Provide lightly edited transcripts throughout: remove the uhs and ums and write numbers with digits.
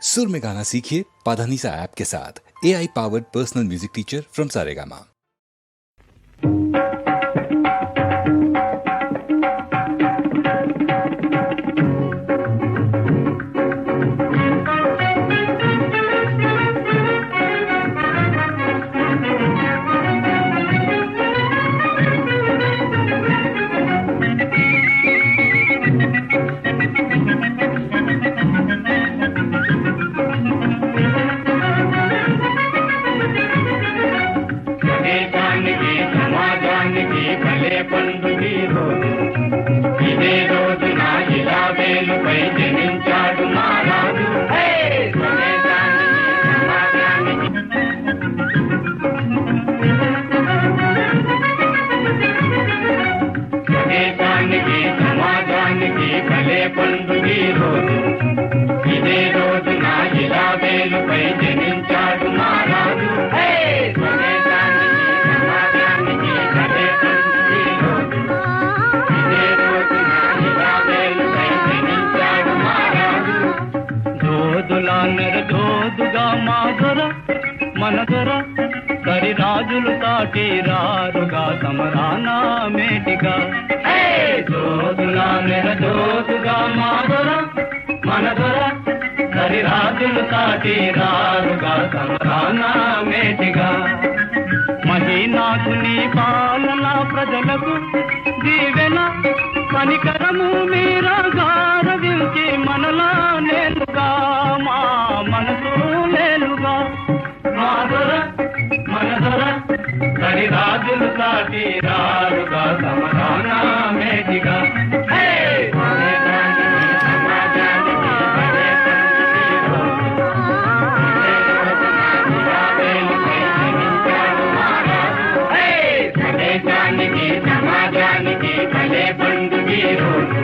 सुर में गाना सीखिए पाधानीसा ऐप के साथ। AI powered personal music teacher from Saregama. మనగర కరి రాజులు తాటి రారుగా సమరానా మేటిగా జోదులా నెర జోదుగా మాదర మనగర కరి రాజులు తాటి రారుగా సమరానా మేటిగా మహీనాథుని పాలన ప్రజలకు దీవెన కనికరము మీరా గారవించి మనలా నేలుగా మా మనసు లేలుగా మాధుర మనధుర కరి రాజులు సాటి రారుగా సమరానా మేటిగా సమాజానికి భలే పండుగ రోజు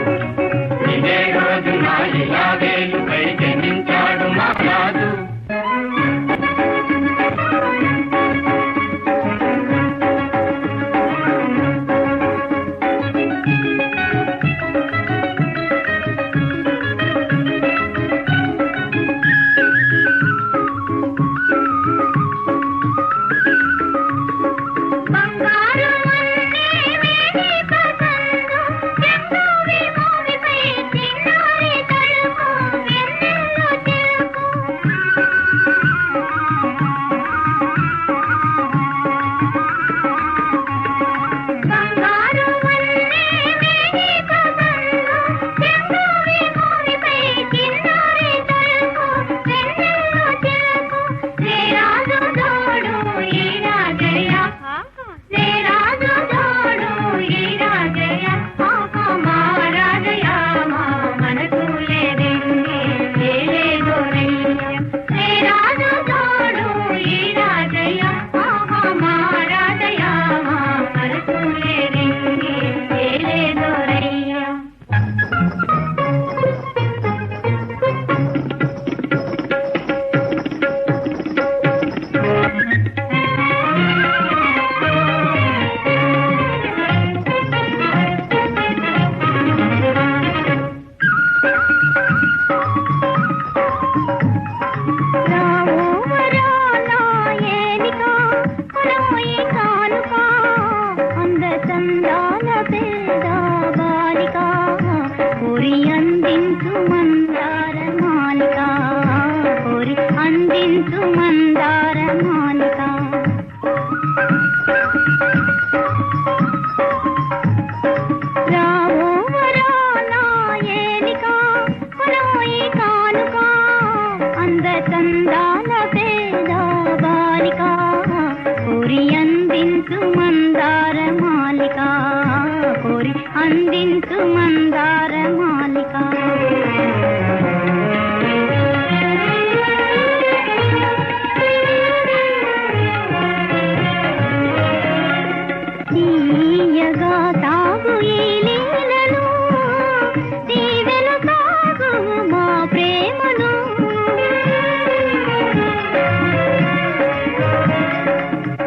ఇదే రోజు నా ఇలా వేలుపై జనించాడు మా రాజు.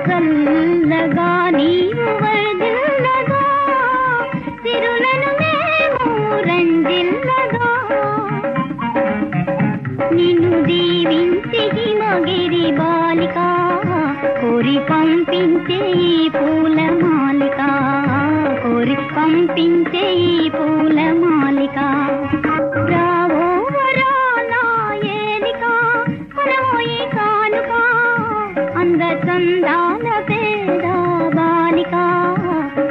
చల్లగా నీవు వరదల్లగా తిరులను దీవించి హిమగిరి బాలిక కోరి పంపించే ఈ పూల మాలిక కోరి పంపించే ఈ పూల మాలిక రావో వరాల ఏలిక హరమోయి కానుక అంద చందాల పేద బాలిక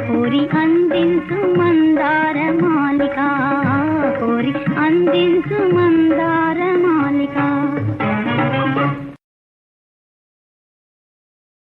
కోరి అందించు మందార మాలిక కోరి అందించు